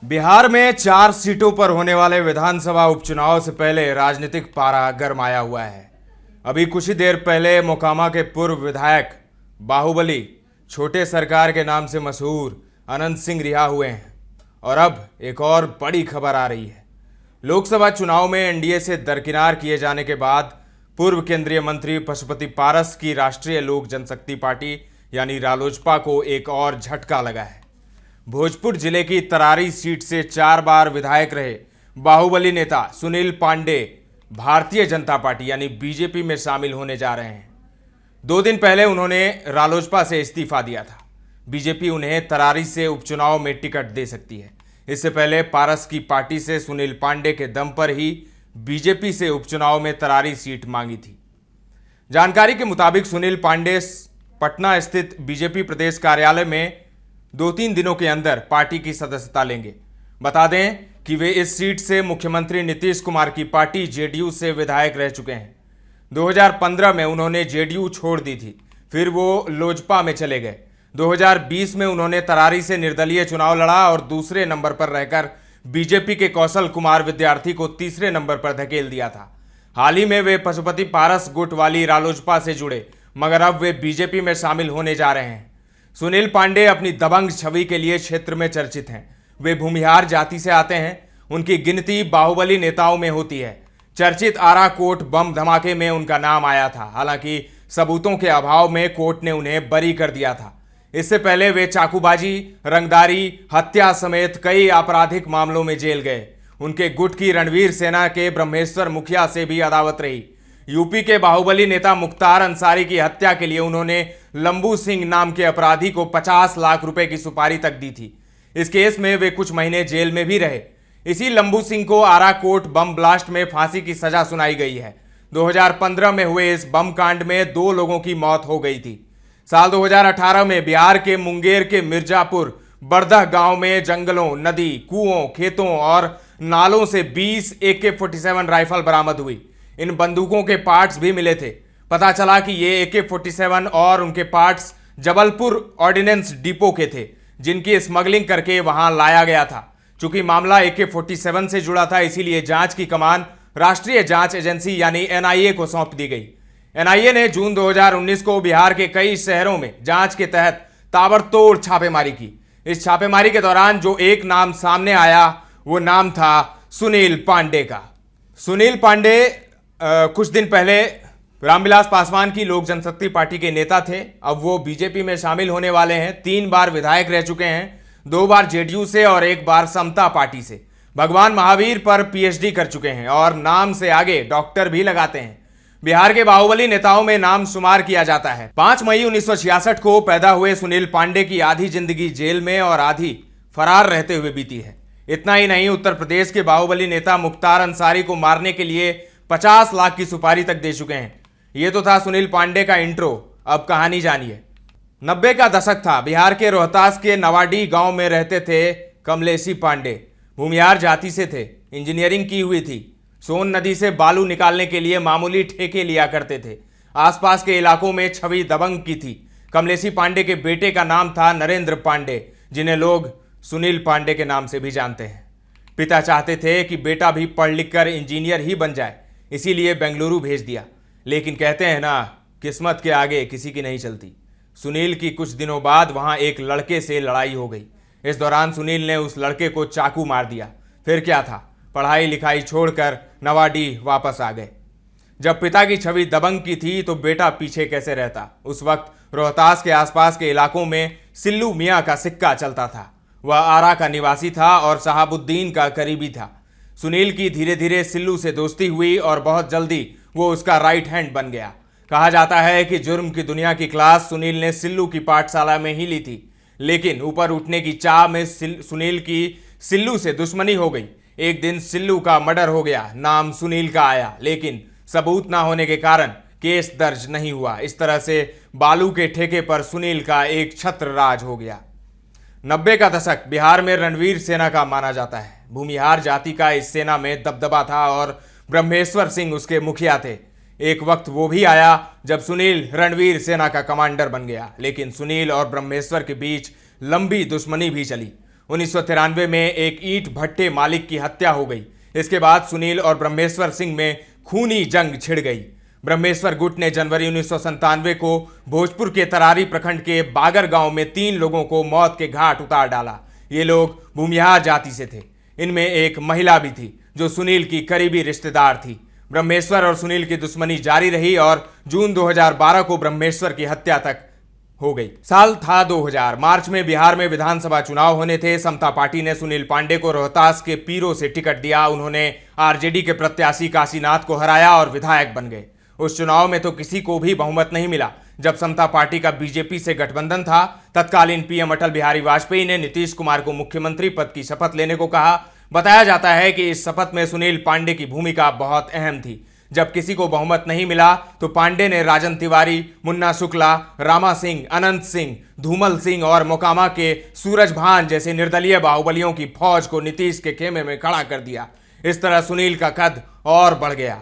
बिहार में 4 सीटों पर होने वाले विधानसभा उपचुनाव से पहले राजनीतिक पारा गरमाया हुआ है। अभी कुछ ही देर पहले मोकामा के पूर्व विधायक बाहुबली छोटे सरकार के नाम से मशहूर अनंत सिंह रिहा हुए हैं और अब एक और बड़ी खबर आ रही है। लोकसभा चुनाव में एनडीए से दरकिनार किए जाने के बाद पूर्व केंद्रीय मंत्री पशुपति पारस की राष्ट्रीय लोक जनशक्ति पार्टी यानी रालोजपा को एक और झटका लगा है। भोजपुर जिले की तरारी सीट से 4 बार विधायक रहे बाहुबली नेता सुनील पांडे भारतीय जनता पार्टी यानी बीजेपी में शामिल होने जा रहे हैं। 2 दिन पहले उन्होंने रालोजपा से इस्तीफा दिया था। बीजेपी उन्हें तरारी से उपचुनाव में टिकट दे सकती है। इससे पहले पारस की पार्टी से सुनील पांडे के दम पर ही बीजेपी से उपचुनाव में तरारी सीट मांगी थी। जानकारी के मुताबिक सुनील पांडे पटना स्थित बीजेपी प्रदेश कार्यालय में 2-3 दिनों के अंदर पार्टी की सदस्यता लेंगे। बता दें कि वे इस सीट से मुख्यमंत्री नीतीश कुमार की पार्टी जेडीयू से विधायक रह चुके हैं। 2015 में उन्होंने जेडीयू छोड़ दी थी, फिर वो लोजपा में चले गए। 2020 में उन्होंने तरारी से निर्दलीय चुनाव लड़ा और दूसरे नंबर पर रहकर बीजेपी के कौशल कुमार विद्यार्थी को तीसरे नंबर पर धकेल दिया था। हाल ही में वे पशुपति पारस गुट वाली रालोजपा से जुड़े, मगर अब वे बीजेपी में शामिल होने जा रहे हैं। सुनील पांडे अपनी दबंग छवि के लिए क्षेत्र में चर्चित हैं। वे भूमिहार जाति से आते हैं। उनकी गिनती बाहुबली नेताओं में होती है। चर्चित आरा कोट बम धमाके में उनका नाम आया था। हालांकि सबूतों के अभाव में कोर्ट ने उन्हें बरी कर दिया था। इससे पहले वे चाकूबाजी, रंगदारी, हत्या समेत कई आपराधिक मामलों में जेल गए। उनके गुट की रणवीर सेना के ब्रह्मेश्वर मुखिया से भी अदावत रही। यूपी के बाहुबली नेता मुख्तार अंसारी की हत्या के लिए उन्होंने लंबू सिंह नाम के अपराधी को 50 लाख रुपए की सुपारी तक दी थी। इस केस में वे कुछ महीने जेल में भी रहे। इसी लंबू सिंह को आरा कोट बम ब्लास्ट में फांसी की सजा सुनाई गई है। 2015 में हुए इस बम कांड में 2 लोगों की मौत हो गई थी। साल 2018 में बिहार के मुंगेर के मिर्जापुर बरदह गांव में जंगलों, नदी, कुओं, खेतों और नालों से 20 AK-47 राइफल बरामद हुई। इन बंदूकों के पार्ट्स भी मिले थे। पता चला कि ये AK-47 और उनके पार्ट्स जबलपुर ऑर्डिनेंस डिपो के थे, जिनकी स्मगलिंग करके वहां लाया गया था। चूंकि मामला AK-47 से जुड़ा था, इसीलिए जांच की कमान राष्ट्रीय जांच एजेंसी यानी NIA को सौंप दी गई। NIA ने जून 2019 को बिहार के कई शहरों में जांच के तहत ताबड़तोड़ छापेमारी की। इस छापेमारी के दौरान जो एक नाम सामने आया वो नाम था सुनील पांडे का। सुनील पांडे कुछ दिन पहले रामविलास पासवान की लोक जनशक्ति पार्टी के नेता थे। अब वो बीजेपी में शामिल होने वाले हैं। 3 बार विधायक रह चुके हैं, 2 बार जेडीयू से और 1 बार समता पार्टी से। भगवान महावीर पर PhD कर चुके हैं और नाम से आगे डॉक्टर भी लगाते हैं। बिहार के बाहुबली नेताओं में नाम शुमार किया जाता है। 5 मई 1966 को पैदा हुए सुनील पांडे की आधी जिंदगी जेल में और आधी फरार रहते हुए बीती है। इतना ही नहीं, उत्तर प्रदेश के बाहुबली नेता मुख्तार अंसारी को मारने के लिए 50 लाख की सुपारी तक दे चुके हैं। ये तो था सुनील पांडे का इंट्रो। अब कहानी जानिए। 90 का दशक था। बिहार के रोहतास के नवाडी गांव में रहते थे कमलेशी पांडे। भूमिहार जाति से थे। इंजीनियरिंग की हुई थी। सोन नदी से बालू निकालने के लिए मामूली ठेके लिया करते थे। आसपास के इलाकों में छवि दबंग की थी। कमलेशी पांडे के बेटे का नाम था नरेंद्र पांडे, जिन्हें लोग सुनील पांडे के नाम से भी जानते हैं। पिता चाहते थे कि बेटा भी पढ़ लिख कर इंजीनियर ही बन जाए, इसीलिए बेंगलुरु भेज दिया। लेकिन कहते हैं ना, किस्मत के आगे किसी की नहीं चलती। सुनील की कुछ दिनों बाद वहां एक लड़के से लड़ाई हो गई। इस दौरान सुनील ने उस लड़के को चाकू मार दिया। फिर क्या था, पढ़ाई लिखाई छोड़कर नवाडी वापस आ गए। जब पिता की छवि दबंग की थी तो बेटा पीछे कैसे रहता। उस वक्त रोहतास के आसपास के इलाकों में सिल्लू मियाँ का सिक्का चलता था। वह आरा का निवासी था और शहाबुद्दीन का करीबी था। सुनील की धीरे धीरे सिल्लू से दोस्ती हुई और बहुत जल्दी वो उसका राइट हैंड बन गया। कहा जाता है कि जुर्म की दुनिया की क्लास सुनील ने सिल्लू की पाठशाला में ही ली थी। लेकिन ऊपर उठने की चाह में सुनील की सिल्लू से दुश्मनी हो गई। एक दिन सिल्लू का मर्डर हो गया। नाम सुनील का आया, लेकिन सबूत ना होने के कारण केस दर्ज नहीं हुआ। इस तरह से बालू के ठेके पर सुनील का एक छत्र राज हो गया। 90 का दशक बिहार में रणवीर सेना का माना जाता है। भूमिहार जाति का इस सेना में दबदबा था और ब्रह्मेश्वर सिंह उसके मुखिया थे। एक वक्त वो भी आया जब सुनील रणवीर सेना का कमांडर बन गया, लेकिन सुनील और ब्रह्मेश्वर के बीच लंबी दुश्मनी भी चली। 1993 में एक ईंट भट्टे मालिक की हत्या हो गई। इसके बाद सुनील और ब्रह्मेश्वर सिंह में खूनी जंग छिड़ गई। ब्रह्मेश्वर गुट ने जनवरी 1997 को भोजपुर के तरारी प्रखंड के बागर गांव में 3 लोगों को मौत के घाट उतार डाला। ये लोग भूमिहार जाति से थे। इनमें एक महिला भी थी जो सुनील की करीबी रिश्तेदार थी। ब्रह्मेश्वर और सुनील की दुश्मनी जारी रही और जून 2012 को ब्रह्मेश्वर की हत्या तक हो गई। साल था 2000। मार्च में बिहार में विधानसभा चुनाव होने थे। समता पार्टी ने सुनील पांडे को रोहतास के पीरो से टिकट दिया। उन्होंने आरजेडी के प्रत्याशी काशीनाथ को हराया और विधायक बन गए। उस चुनाव में तो किसी को भी बहुमत नहीं मिला। जब समता पार्टी का बीजेपी से गठबंधन था, तत्कालीन पीएम अटल बिहारी वाजपेयी ने नीतीश कुमार को मुख्यमंत्री पद की शपथ लेने को कहा। बताया जाता है कि इस शपथ में सुनील पांडे की भूमिका बहुत अहम थी। जब किसी को बहुमत नहीं मिला तो पांडे ने राजन तिवारी, मुन्ना शुक्ला, रामा सिंह, अनंत सिंह, धूमल सिंह और मोकामा के सूरज भान जैसे निर्दलीय बाहुबलियों की फौज को नीतीश के खेमे में खड़ा कर दिया। इस तरह सुनील का कद और बढ़ गया।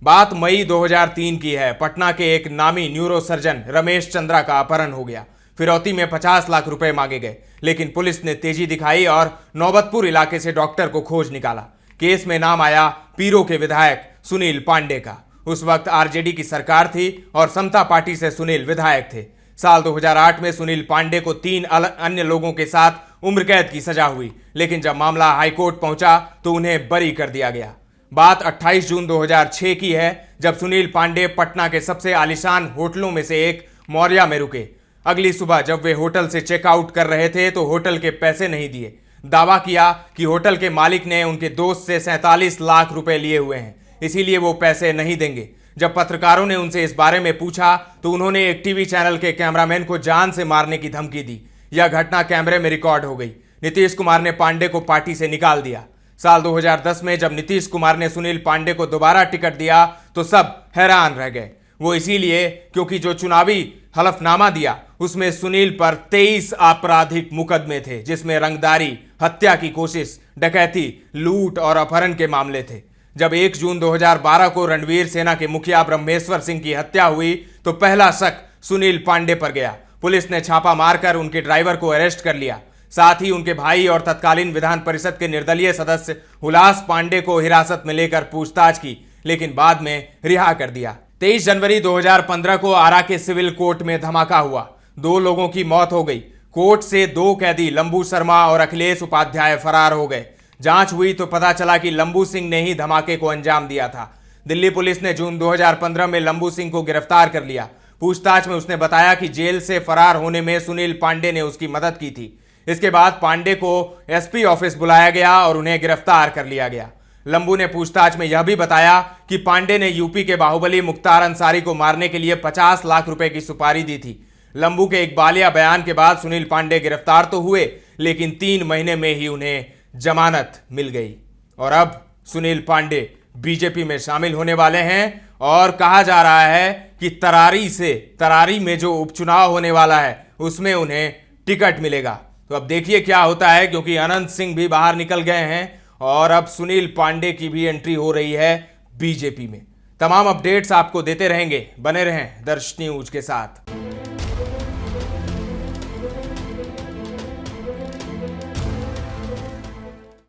बात मई 2003 की है। पटना के एक नामी न्यूरोसर्जन रमेश चंद्रा का अपहरण हो गया। फिरौती में 50 लाख रुपए मांगे गए, लेकिन पुलिस ने तेजी दिखाई और नौबतपुर इलाके से डॉक्टर को खोज निकाला। केस में नाम आया पीरो के विधायक सुनील पांडे का। उस वक्त आरजेडी की सरकार थी और समता पार्टी से सुनील विधायक थे। साल 2008 में सुनील पांडे को 3 अन्य लोगों के साथ उम्र कैद की सजा हुई, लेकिन जब मामला हाईकोर्ट पहुंचा तो उन्हें बरी कर दिया गया। बात 28 जून 2006 की है, जब सुनील पांडे पटना के सबसे आलीशान होटलों में से एक मौर्या में रुके। अगली सुबह जब वे होटल से चेकआउट कर रहे थे तो होटल के पैसे नहीं दिए। दावा किया कि होटल के मालिक ने उनके दोस्त से 47 लाख रुपए लिए हुए हैं, इसीलिए वो पैसे नहीं देंगे। जब पत्रकारों ने उनसे इस बारे में पूछा तो उन्होंने एक टीवी चैनल के कैमरामैन को जान से मारने की धमकी दी। यह घटना कैमरे में रिकॉर्ड हो गई। नीतीश कुमार ने पांडे को पार्टी से निकाल दिया। साल 2010 में जब नीतीश कुमार ने सुनील पांडे को दोबारा टिकट दिया तो सब हैरान रह गए। वो इसीलिए क्योंकि जो चुनावी हलफनामा दिया उसमें सुनील पर 23 आपराधिक मुकदमे थे, जिसमें रंगदारी, हत्या की कोशिश, डकैती, लूट और अपहरण के मामले थे। जब 1 जून 2012 को रणवीर सेना के मुखिया ब्रह्मेश्वर सिंह की हत्या हुई तो पहला शक सुनील पांडे पर गया। पुलिस ने छापा मारकर उनके ड्राइवर को अरेस्ट कर लिया। साथ ही उनके भाई और तत्कालीन विधान परिषद के निर्दलीय सदस्य हुलास पांडे को हिरासत में लेकर पूछताछ की, लेकिन बाद में रिहा कर दिया। 23 जनवरी 2015 को आरा के सिविल कोर्ट में धमाका हुआ। 2 लोगों की मौत हो गई। कोर्ट से 2 कैदी लंबू शर्मा और अखिलेश उपाध्याय फरार हो गए। जांच हुई तो पता चला कि लंबू सिंह ने ही धमाके को अंजाम दिया था। दिल्ली पुलिस ने जून 2015 में लंबू सिंह को गिरफ्तार कर लिया। पूछताछ में उसने बताया कि जेल से फरार होने में सुनील पांडे ने उसकी मदद की थी। इसके बाद पांडे को एसपी ऑफिस बुलाया गया और उन्हें गिरफ्तार कर लिया गया। लंबू ने पूछताछ में यह भी बताया कि पांडे ने यूपी के बाहुबली मुख्तार अंसारी को मारने के लिए 50 लाख रुपए की सुपारी दी थी। लंबू के एक बालिया बयान के बाद सुनील पांडे गिरफ्तार तो हुए, लेकिन 3 महीने में ही उन्हें जमानत मिल गई। और अब सुनील पांडे बीजेपी में शामिल होने वाले हैं और कहा जा रहा है कि तरारी में जो उपचुनाव होने वाला है उसमें उन्हें टिकट मिलेगा। तो अब देखिए क्या होता है, क्योंकि अनंत सिंह भी बाहर निकल गए हैं और अब सुनील पांडे की भी एंट्री हो रही है बीजेपी में। तमाम अपडेट्स आपको देते रहेंगे। बने रहें दर्श न्यूज के साथ।